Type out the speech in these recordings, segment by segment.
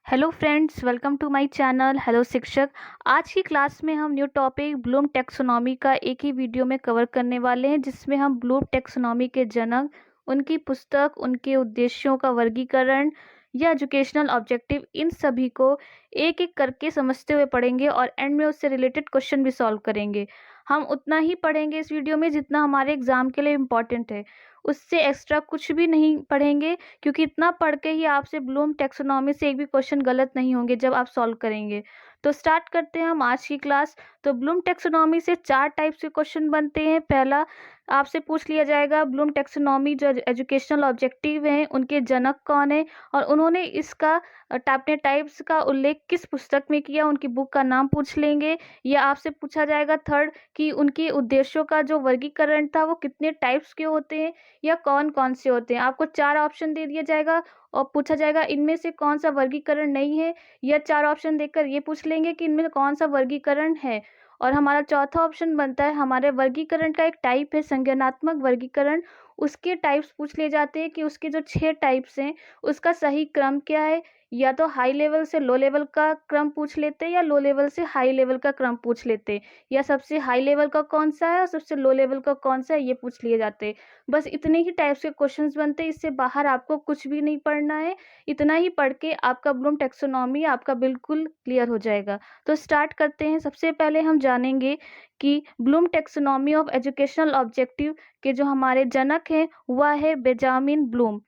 Hello friends, welcome to my channel. Hello शिक्षक। आज की क्लास में हम न्यू टॉपिक ब्लूम टैक्सोनॉमी का एक ही वीडियो में कवर करने वाले हैं, जिसमें हम ब्लूम टैक्सोनॉमी के जनक, उनकी पुस्तक, उनके उद्देश्यों का वर्गीकरण या एजुकेशनल ऑब्जेक्टिव, इन सभी को एक एक करके समझते हुए पढ़ेंगे और एंड में उससे रिलेटेड क्वेश्चन भी सॉल्व करेंगे। हम उतना ही पढ़ेंगे इस वीडियो में जितना हमारे एग्जाम के लिए इम्पोर्टेंट है, उससे एक्स्ट्रा कुछ भी नहीं पढ़ेंगे, क्योंकि इतना पढ़ के ही आपसे ब्लूम टैक्सोनॉमी से एक भी क्वेश्चन गलत नहीं होंगे जब आप सॉल्व करेंगे। तो स्टार्ट करते हैं हम आज की क्लास। तो ब्लूम टैक्सोनॉमी से चार टाइप्स के क्वेश्चन बनते हैं। पहला, आपसे पूछ लिया जाएगा ब्लूम टैक्सोनॉमी जो एजुकेशनल ऑब्जेक्टिव हैं, उनके जनक कौन है और उन्होंने इसका अपने टाइप्स का उल्लेख किस पुस्तक में किया, उनकी बुक का नाम पूछ लेंगे। या आपसे पूछा जाएगा थर्ड, कि उनके उद्देश्यों का जो वर्गीकरण था वो कितने टाइप्स के होते हैं या कौन कौन से होते हैं। आपको चार ऑप्शन दे दिया जाएगा और पूछा जाएगा इनमें से कौन सा वर्गीकरण नहीं है, या चार ऑप्शन देकर ये पूछ लेंगे कि इनमें कौन सा वर्गीकरण है। और हमारा चौथा ऑप्शन बनता है, हमारे वर्गीकरण का एक टाइप है संज्ञानात्मक वर्गीकरण, उसके टाइप्स पूछ लिए जाते हैं कि उसके जो 6 टाइप्स हैं उसका सही क्रम क्या है। या तो हाई लेवल से लो लेवल का क्रम पूछ लेते हैं या लो लेवल से हाई लेवल का क्रम पूछ लेते हैं, या सबसे हाई लेवल का कौन सा है और सबसे लो लेवल का कौन सा है, ये पूछ लिए जाते हैं। बस इतने ही टाइप्स के क्वेश्चंस बनते हैं, इससे बाहर आपको कुछ भी नहीं पढ़ना है। इतना ही पढ़ के आपका ब्लूम टैक्सोनॉमी आपका बिल्कुल क्लियर हो जाएगा। तो स्टार्ट करते हैं। सबसे पहले हम जानेंगे कि Bloom taxonomy of educational objective के जो हमारे जनक हैं वह है बेंजामिन ब्लूम,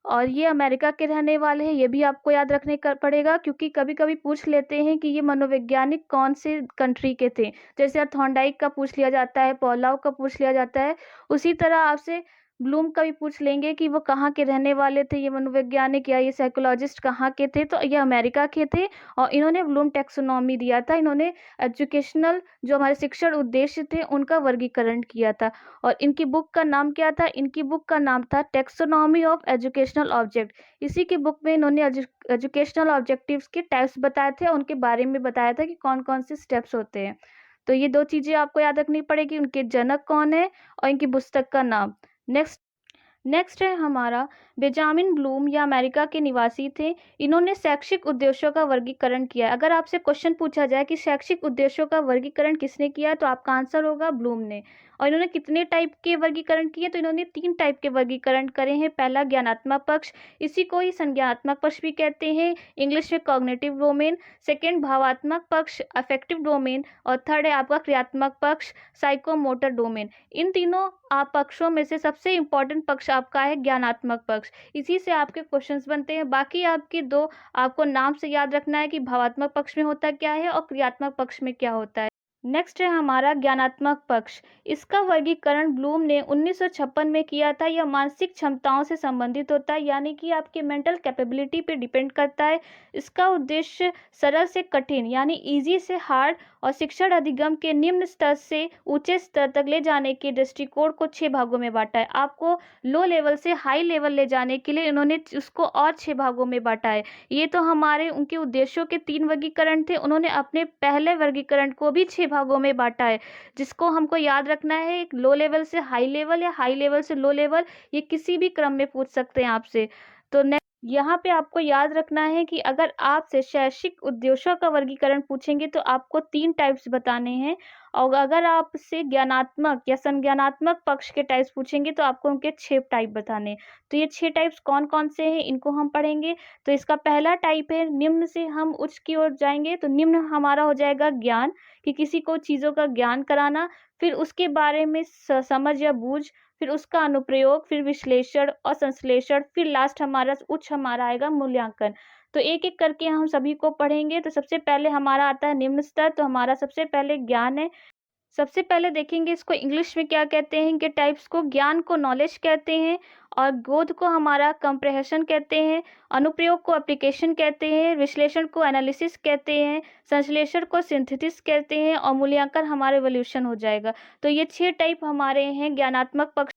और ये अमेरिका के रहने वाले हैं। ये भी आपको याद रखने का पड़ेगा, क्योंकि कभी कभी पूछ लेते हैं कि ये मनोवैज्ञानिक कौन से कंट्री के थे। जैसे थॉर्नडाइक का पूछ लिया जाता है, पॉलाउ का पूछ लिया जाता है, उसी तरह आपसे ब्लूम का भी पूछ लेंगे कि वो कहाँ के रहने वाले थे, ये मनोवैज्ञानिक या ये साइकोलॉजिस्ट कहाँ के थे। तो ये अमेरिका के थे और इन्होंने ब्लूम टैक्सोनॉमी दिया था। इन्होंने एजुकेशनल जो हमारे शिक्षण उद्देश्य थे उनका वर्गीकरण किया था। और इनकी बुक का नाम क्या था? इनकी बुक का नाम था टैक्सोनॉमी ऑफ एजुकेशनल ऑब्जेक्ट। इसी की बुक में इन्होंने एजुकेशनल ऑब्जेक्टिव्स के टाइप्स बताए थे, उनके बारे में बताया था कि कौन कौन से स्टेप्स होते हैं। तो ये दो चीजें आपको याद रखनी पड़ेगी, उनके जनक कौन है और इनकी पुस्तक का नाम। नेक्स्ट नेक्स्ट है हमारा, बेंजामिन ब्लूम या अमेरिका के निवासी थे। इन्होंने शैक्षिक उद्देश्यों का वर्गीकरण किया। अगर आपसे क्वेश्चन पूछा जाए कि शैक्षिक उद्देश्यों का वर्गीकरण किसने किया, तो आपका आंसर होगा ब्लूम ने। और इन्होंने कितने टाइप के वर्गीकरण किए, तो इन्होंने 3 टाइप के वर्गीकरण करे हैं। पहला, ज्ञानात्मक पक्ष, इसी को ही संज्ञानात्मक पक्ष भी कहते हैं, इंग्लिश में कॉग्निटिव डोमेन। सेकेंड, भावात्मक पक्ष, अफेक्टिव डोमेन। और थर्ड है आपका क्रियात्मक पक्ष, साइकोमोटर डोमेन। इन तीनों आप पक्षों में से सबसे इंपॉर्टेंट पक्ष आपका है ज्ञानात्मक पक्ष। इसी से आपके क्वेश्चंस बनते हैं। बाकी आपके दो आपको नाम से याद रखना है कि भावात्मक पक्ष में होता क्या है और क्रियात्मक पक्ष में क्या होता है। नेक्स्ट है हमारा ज्ञानात्मक पक्ष। इसका वर्गीकरण ब्लूम ने 1956 में किया था। यह मानसिक क्षमताओं से संबंधित होता है, यानी कि आपके मेंटल कैपेबिलिटी पे डिपेंड करता है। इसका उद्देश्य सरल से कठिन यानी इजी से हार्ड और शिक्षण अधिगम के निम्न स्तर से ऊंचे स्तर तक ले जाने के दृष्टिकोण को 6 भागों में बांटा है। आपको लो लेवल से हाई लेवल ले जाने के लिए इन्होंने उसको और 6 भागों में बांटा है। ये तो हमारे उनके उद्देश्यों के 3 वर्गीकरण थे। उन्होंने अपने पहले वर्गीकरण को भी 6 भागों में बांटा है, जिसको हमको याद रखना है। एक लो लेवल से हाई लेवल या हाई लेवल से लो लेवल, ये किसी भी क्रम में पूछ सकते हैं आपसे। तो यहाँ पे आपको याद रखना है कि अगर आपसे शैक्षिक उद्देश्यों का वर्गीकरण पूछेंगे तो आपको 3 टाइप्स बताने हैं, और अगर आपसे ज्ञानात्मक या संज्ञानात्मक पक्ष के टाइप्स पूछेंगे तो आपको उनके 6 टाइप बताने हैं। तो ये 6 टाइप्स कौन कौन से हैं, इनको हम पढ़ेंगे। तो इसका पहला टाइप है, निम्न से हम उच्च की ओर जाएंगे। तो निम्न हमारा हो जाएगा ज्ञान, कि किसी को चीज़ों का ज्ञान कराना, फिर उसके बारे में समझ या बूझ, फिर उसका अनुप्रयोग, फिर विश्लेषण और संश्लेषण, फिर लास्ट हमारा उच्च हमारा आएगा मूल्यांकन। तो एक एक करके हम सभी को पढ़ेंगे। तो सबसे पहले हमारा आता है निम्न स्तर। तो हमारा सबसे पहले ज्ञान है। सबसे पहले देखेंगे इसको इंग्लिश में क्या कहते हैं, इनके टाइप्स को। ज्ञान को नॉलेज कहते हैं, और बोध को हमारा कंप्रहेशन कहते हैं, अनुप्रयोग को एप्लीकेशन कहते हैं, विश्लेषण को एनालिसिस कहते हैं, संश्लेषण को सिंथेसिस कहते हैं, और मूल्यांकन हमारा इवोल्यूशन हो जाएगा। तो ये 6 टाइप हमारे हैं ज्ञानात्मक पक्ष।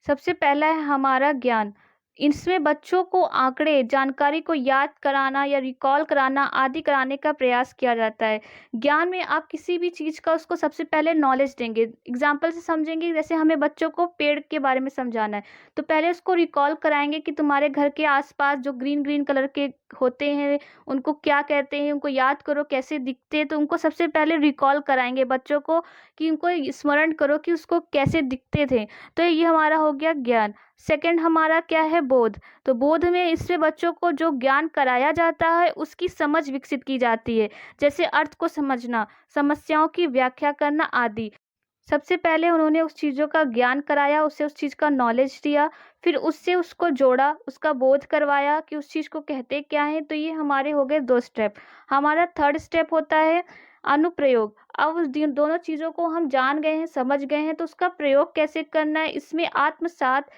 सबसे पहला है हमारा ज्ञान। इसमें बच्चों को आंकड़े, जानकारी को याद कराना या रिकॉल कराना आदि कराने का प्रयास किया जाता है। ज्ञान में आप किसी भी चीज़ का उसको सबसे पहले नॉलेज देंगे। एग्जाम्पल से समझेंगे, जैसे हमें बच्चों को पेड़ के बारे में समझाना है, तो पहले उसको रिकॉल कराएंगे कि तुम्हारे घर के आसपास जो ग्रीन ग्रीन कलर के होते हैं उनको क्या कहते हैं, उनको याद करो कैसे दिखते हैं। तो उनको सबसे पहले रिकॉल कराएंगे बच्चों को कि उनको स्मरण करो कि उसको कैसे दिखते थे। तो ये हमारा हो गया ज्ञान। सेकंड हमारा क्या है, बोध। तो बोध में इससे बच्चों को जो ज्ञान कराया जाता है उसकी समझ विकसित की जाती है, जैसे अर्थ को समझना, समस्याओं की व्याख्या करना आदि। सबसे पहले उन्होंने उस चीज़ों का ज्ञान कराया, उसे उस चीज़ का नॉलेज दिया, फिर उससे उसको जोड़ा, उसका बोध करवाया कि उस चीज़ को कहते क्या है। तो ये हमारे हो गए 2 स्टेप। हमारा थर्ड स्टेप होता है अनुप्रयोग। अब उस दोनों चीज़ों को हम जान गए हैं, समझ गए हैं, तो उसका प्रयोग कैसे करना है, इसमें आत्मसात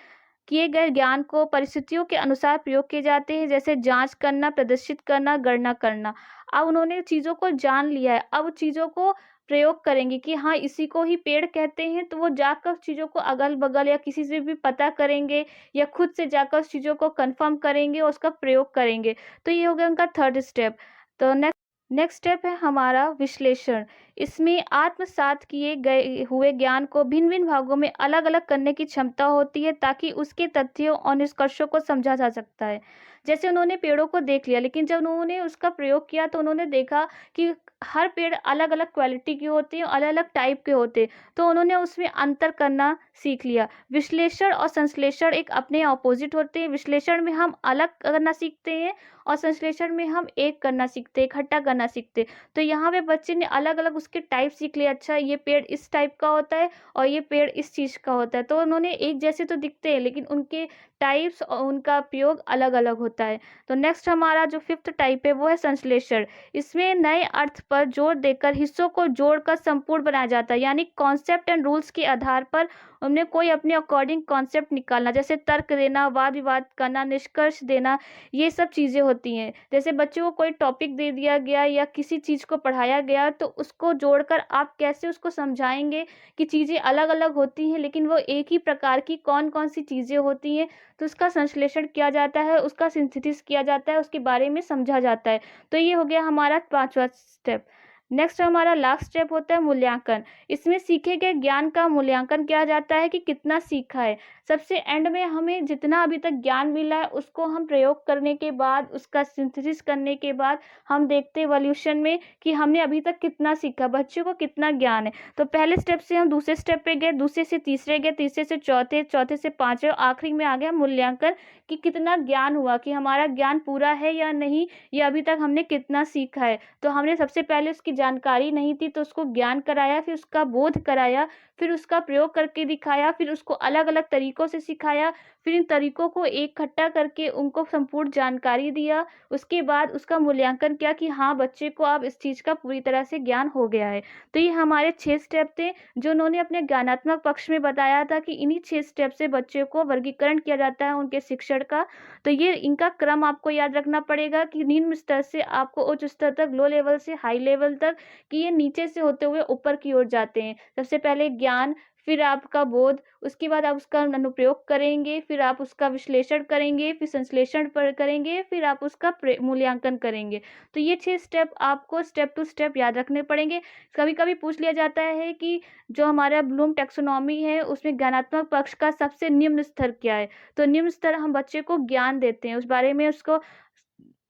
किए गए ज्ञान को परिस्थितियों के अनुसार प्रयोग किए जाते हैं, जैसे जांच करना, प्रदर्शित करना, गणना करना। अब उन्होंने चीज़ों को जान लिया है, अब चीज़ों को प्रयोग करेंगे कि हाँ इसी को ही पेड़ कहते हैं, तो वो जाकर उस चीज़ों को अगल बगल या किसी से भी पता करेंगे या खुद से जाकर उस चीज़ों को कंफर्म करेंगे और उसका प्रयोग करेंगे। तो ये हो गया उनका थर्ड स्टेप। तो नेक्स्ट स्टेप है हमारा विश्लेषण। इसमें आत्मसात किए गए हुए ज्ञान को भिन्न भिन्न भागों में अलग अलग करने की क्षमता होती है, ताकि उसके तथ्यों और निष्कर्षों को समझा जा सकता है। जैसे उन्होंने पेड़ों को देख लिया, लेकिन जब उन्होंने उसका प्रयोग किया तो उन्होंने देखा कि हर पेड़ अलग अलग क्वालिटी के होते हैं, अलग अलग टाइप के होते हैं, तो उन्होंने उसमें अंतर करना सीख लिया। विश्लेषण और संश्लेषण एक अपने ऑपोजिट होते हैं। विश्लेषण में हम अलग करना सीखते हैं और संश्लेषण में हम एक करना सीखते हैं, इकट्ठा करना सीखते हैं। तो यहाँ पे बच्चे ने अलग अलग उसके टाइप सीख लिए, अच्छा ये पेड़ इस टाइप का होता है और ये पेड़ इस चीज़ का होता है। तो उन्होंने एक जैसे तो दिखते हैं, लेकिन उनके टाइप्स और उनका प्रयोग अलग अलग होता है। तो नेक्स्ट हमारा जो फिफ्थ टाइप है वो है संश्लेषण। इसमें नए अर्थ पर जोर देकर हिस्सों को जोड़कर संपूर्ण बनाया जाता है, यानी कॉन्सेप्ट एंड रूल्स के आधार पर उन्हें कोई अपने अकॉर्डिंग कॉन्सेप्ट निकालना, जैसे तर्क देना, वाद विवाद करना, निष्कर्ष देना, ये सब चीज़ें होती हैं। जैसे बच्चों को कोई टॉपिक दे दिया गया या किसी चीज़ को पढ़ाया गया, तो उसको जोड़कर आप कैसे उसको समझाएंगे कि चीज़ें अलग अलग होती हैं लेकिन वो एक ही प्रकार की कौन कौन सी चीज़ें होती हैं। तो उसका संश्लेषण किया जाता है, उसका सिंथेसिस किया जाता है, उसके बारे में समझा जाता है। तो ये हो गया हमारा पांचवा स्टेप। नेक्स्ट हमारा लास्ट स्टेप होता है मूल्यांकन। इसमें सीखे गए ज्ञान का मूल्यांकन किया जाता है कि कितना सीखा है। सबसे एंड में हमें जितना अभी तक ज्ञान मिला है उसको हम प्रयोग करने के बाद, उसका सिंथेसिस करने के बाद हम देखते हैं इवोल्यूशन में कि हमने अभी तक कितना सीखा, बच्चों को कितना ज्ञान है। तो पहले स्टेप से हम दूसरे स्टेप पे गए, दूसरे से तीसरे गए, तीसरे से चौथे, चौथे से पांचवें, आखिरी में आ गया मूल्यांकन कि कितना ज्ञान हुआ, कि हमारा ज्ञान पूरा है या नहीं, या अभी तक हमने कितना सीखा है। तो हमने सबसे पहले उसकी जानकारी नहीं थी तो उसको ज्ञान कराया, फिर उसका बोध कराया, फिर उसका प्रयोग करके दिखाया, फिर उसको अलग अलग तरीकों से सिखाया, फिर इन तरीकों को इकट्ठा करके उनको संपूर्ण जानकारी दिया। उसके बाद उसका मूल्यांकन किया कि हाँ बच्चे को अब इस चीज़ का पूरी तरह से ज्ञान हो गया है। तो ये हमारे 6 स्टेप थे जो उन्होंने अपने ज्ञानात्मक पक्ष में बताया था कि इन्हीं 6 स्टेप से बच्चे को वर्गीकरण किया जाता है उनके शिक्षण का। तो ये इनका क्रम आपको याद रखना पड़ेगा कि निम्न स्तर से आपको उच्च स्तर तक, लो लेवल से हाई लेवल तक, कि ये नीचे से होते हुए ऊपर की ओर जाते हैं। सबसे पहले ज्ञान, फिर आपका बोध, उसके बाद आप उसका अनुप्रयोग करेंगे, फिर आप उसका विश्लेषण करेंगे, फिर संश्लेषण पर करेंगे, फिर आप उसका मूल्यांकन करेंगे। तो ये 6 स्टेप आपको स्टेप टू स्टेप याद रखने पड़ेंगे। कभी कभी पूछ लिया जाता है कि जो हमारा ब्लूम टैक्सोनॉमी है उसमें ज्ञानात्मक पक्ष का सबसे निम्न स्तर क्या है। तो निम्न स्तर हम बच्चे को ज्ञान देते हैं, उस बारे में उसको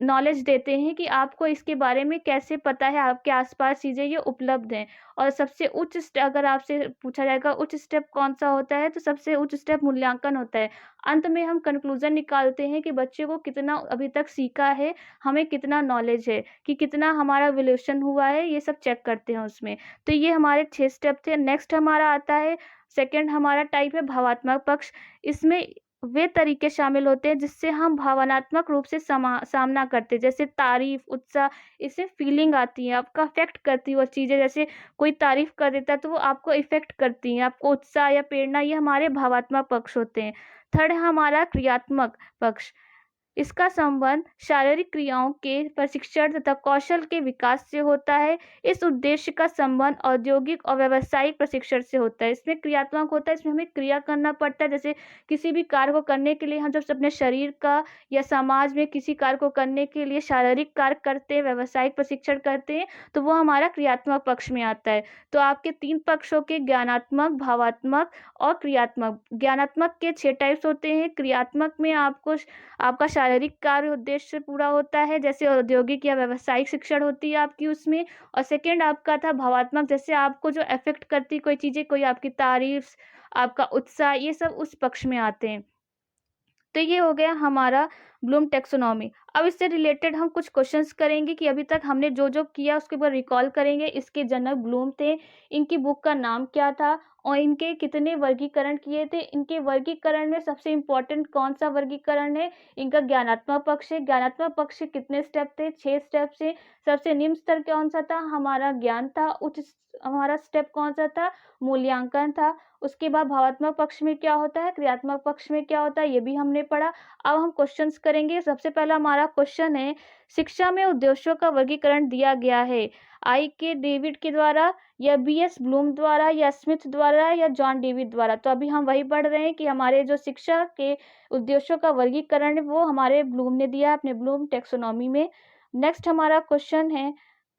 नॉलेज देते हैं कि आपको इसके बारे में कैसे पता है, आपके आसपास चीज़ें ये उपलब्ध हैं। और सबसे उच्च अगर आपसे पूछा जाएगा उच्च स्टेप कौन सा होता है, तो सबसे उच्च स्टेप मूल्यांकन होता है। अंत में हम कंक्लूजन निकालते हैं कि बच्चे को कितना अभी तक सीखा है, हमें कितना नॉलेज है, कि कितना हमारा इवोल्यूशन हुआ है, ये सब चेक करते हैं उसमें। तो ये हमारे 6 स्टेप थे। नेक्स्ट हमारा आता है, सेकेंड हमारा टाइप है भावात्मक पक्ष। इसमें वे तरीके शामिल होते हैं जिससे हम भावनात्मक रूप से सामना करते हैं, जैसे तारीफ, उत्साह, इससे फीलिंग आती है, आपका अफेक्ट करती है वो चीज़ें। जैसे कोई तारीफ कर देता है तो वो आपको इफेक्ट करती हैं, आपको उत्साह या प्रेरणा, ये हमारे भावात्मक पक्ष होते हैं। थर्ड है हमारा क्रियात्मक पक्ष। इसका संबंध शारीरिक क्रियाओं के प्रशिक्षण तथा कौशल के विकास से होता है। इस उद्देश्य का संबंध औद्योगिक और व्यावसायिक प्रशिक्षण से होता है। इसमें क्रियात्मक होता है, इसमें हमें क्रिया करना पड़ता है। जैसे किसी भी कार्य को करने के लिए हम जब अपने शरीर का या समाज में किसी कार्य को करने के लिए शारीरिक कार्य करते हैं, व्यावसायिक प्रशिक्षण करते हैं, तो वो हमारा क्रियात्मक पक्ष में आता है। तो आपके 3 पक्षों के ज्ञानात्मक, भावात्मक और क्रियात्मक। ज्ञानात्मक के 6 टाइप्स होते हैं। क्रियात्मक में आपका शारीरिक कार्य उद्देश्य पूरा होता है, जैसे औद्योगिक या व्यावसायिक शिक्षण होती है आपकी उसमें। और सेकंड आपका था भावात्मक, जैसे आपको जो अफेक्ट करती कोई चीज़ें, कोई आपकी तारीफ, आपका उत्साह, ये सब उस पक्ष में आते हैं। तो ये हो गया हमारा ब्लूम टैक्सोनॉमी। अब इससे रिलेटेड हम कुछ क्वेश्चंस करेंगे कि अभी तक हमने जो जो किया उसके ऊपर रिकॉल करेंगे। इसके जनक ब्लूम थे, इनकी बुक का नाम क्या था और इनके कितने वर्गीकरण किए थे। इनके वर्गीकरण में सबसे इम्पोर्टेंट कौन सा वर्गीकरण है, इनका ज्ञानात्मक पक्ष है। ज्ञानात्मक पक्ष के कितने स्टेप थे, 6 स्टेप से। सबसे निम्न स्तर कौन सा था, हमारा ज्ञान था। उच्च हमारा स्टेप कौन सा था, मूल्यांकन था। उसके बाद भावात्मक पक्ष में क्या होता है, क्रियात्मक पक्ष में क्या होता है, ये भी हमने पढ़ा। अब हम क्वेश्चंस करेंगे। सबसे पहला हमारा क्वेश्चन है, शिक्षा में उद्देश्यों का वर्गीकरण दिया गया है आई के डेविड के द्वारा या बी.एस. ब्लूम द्वारा या स्मिथ द्वारा या जॉन डेविड द्वारा। तो अभी हम वही पढ़ रहे हैं कि हमारे जो शिक्षा के उद्देश्यों का वर्गीकरण है वो हमारे ब्लूम ने दिया है अपने ब्लूम टैक्सोनॉमी में। नेक्स्ट हमारा क्वेश्चन है,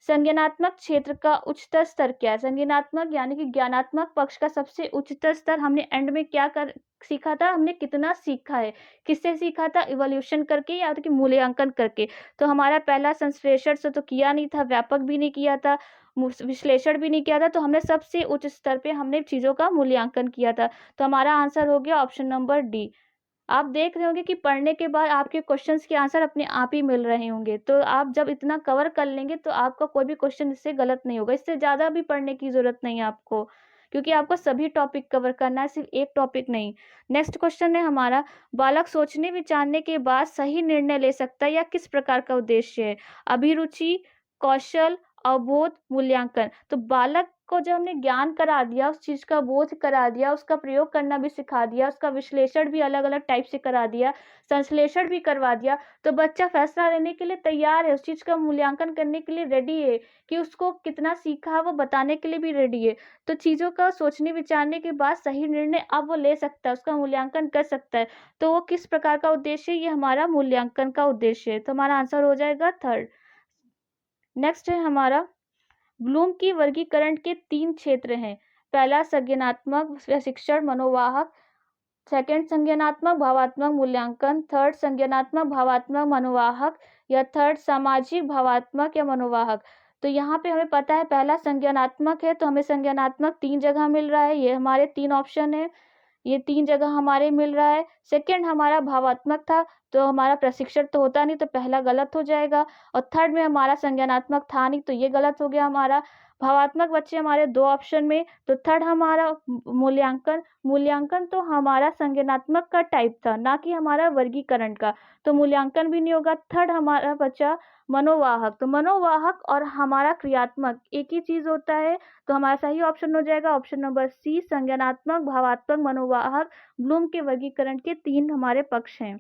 संज्ञानात्मक क्षेत्र का उच्चतर स्तर क्या है। संज्ञानात्मक यानी कि ज्ञानात्मक पक्ष का सबसे उच्चतर स्तर हमने एंड में क्या कर सीखा था, हमने कितना सीखा है, किससे सीखा था, इवोल्यूशन करके या तो कि मूल्यांकन करके। तो हमारा पहला संश्लेषण से तो किया नहीं था, व्यापक भी नहीं किया था, विश्लेषण भी नहीं किया था, तो हमने सबसे उच्च स्तर पे हमने चीज़ों का मूल्यांकन किया था। तो हमारा आंसर हो गया ऑप्शन नंबर डी। आप देख रहे होंगे कि पढ़ने के बाद आपके क्वेश्चंस के आंसर अपने आप ही मिल रहे होंगे। तो आप जब इतना कवर कर लेंगे तो आपका कोई भी क्वेश्चन इससे गलत नहीं होगा। इससे ज़्यादा भी पढ़ने की ज़रूरत नहीं है आपको, क्योंकि आपको सभी टॉपिक कवर करना है, सिर्फ एक टॉपिक नहीं। नेक्स्ट क्वेश्चन है हमारा, बालक सोचने विचारने के बाद सही निर्णय ले सकता है या किस प्रकार का उद्देश्य है। अभिरुचि, कौशल, अवबोध, मूल्यांकन। तो बालक को जब हमने ज्ञान करा दिया, उस चीज़ का बोध करा दिया, उसका प्रयोग करना भी सिखा दिया, उसका विश्लेषण भी अलग अलग टाइप से करा दिया, संश्लेषण भी करवा दिया, तो बच्चा फैसला लेने के लिए तैयार है, उस चीज़ का मूल्यांकन करने के लिए रेडी है, कि उसको कितना सीखा है वो बताने के लिए भी रेडी है। तो चीज़ों का सोचने विचारने के बाद सही निर्णय अब वो ले सकता है, उसका मूल्यांकन कर सकता है। तो वो किस प्रकार का उद्देश्य है, ये हमारा मूल्यांकन का उद्देश्य है। तो हमारा आंसर हो जाएगा थर्ड। नेक्स्ट है हमारा, ब्लूम की वर्गीकरण के 3 क्षेत्र हैं। पहला संज्ञानात्मक शिक्षण मनोवाहक, सेकंड संज्ञानात्मक भावात्मक मूल्यांकन, थर्ड संज्ञानात्मक भावात्मक मनोवाहक या थर्ड सामाजिक भावात्मक या मनोवाहक। तो यहाँ पे हमें पता है पहला संज्ञानात्मक है, तो हमें संज्ञानात्मक 3 जगह मिल रहा है, ये हमारे 3 ऑप्शन है, ये 3 जगह हमारे मिल रहा है। सेकंड हमारा भावात्मक था, तो हमारा प्रशिक्षण तो होता नहीं, तो पहला गलत हो जाएगा। और थर्ड में हमारा संज्ञानात्मक था नहीं, तो ये गलत हो गया हमारा। भावात्मक बच्चे हमारे 2 ऑप्शन में, तो थर्ड हमारा मूल्यांकन। मूल्यांकन तो हमारा संज्ञानात्मक का टाइप था, ना कि हमारा वर्गीकरण का, तो मूल्यांकन भी नहीं होगा। थर्ड हमारा बचा मनोवाहक। तो मनोवाहक और हमारा क्रियात्मक एक ही चीज़ होता है, तो हमारा सही ऑप्शन हो जाएगा ऑप्शन नंबर सी, संज्ञानात्मक भावात्मक मनोवाहक। ब्लूम के वर्गीकरण के 3 हमारे पक्ष हैं।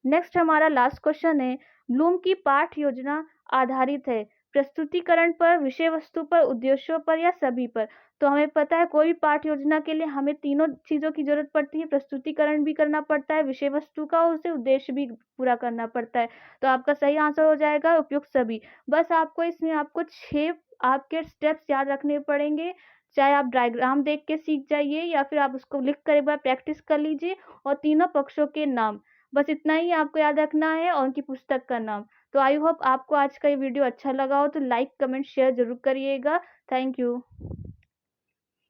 नेक्स्ट हमारा लास्ट क्वेश्चन है, ब्लूम की पाठ योजना आधारित है प्रस्तुतिकरण पर, विषय वस्तु पर, उद्देश्यों पर या सभी पर। तो हमें पता है कोई भी पाठ योजना के लिए हमें तीनों चीज़ों की जरूरत पड़ती है, प्रस्तुतिकरण भी करना पड़ता है विषय वस्तु का, और उसे उद्देश्य भी पूरा करना पड़ता है। तो आपका सही आंसर हो जाएगा उपयुक्त सभी। बस आपको इसमें आपको 6 आपके स्टेप्स याद रखने पड़ेंगे, चाहे आप डायग्राम देख के सीख जाइए या फिर आप उसको लिख कर एक बार प्रैक्टिस कर लीजिए, और तीनों पक्षों के नाम, बस इतना ही आपको याद रखना है, और उनकी पुस्तक का नाम। तो आई होप आपको आज का ये वीडियो अच्छा लगा हो, तो लाइक कमेंट शेयर जरूर करिएगा। Thank you.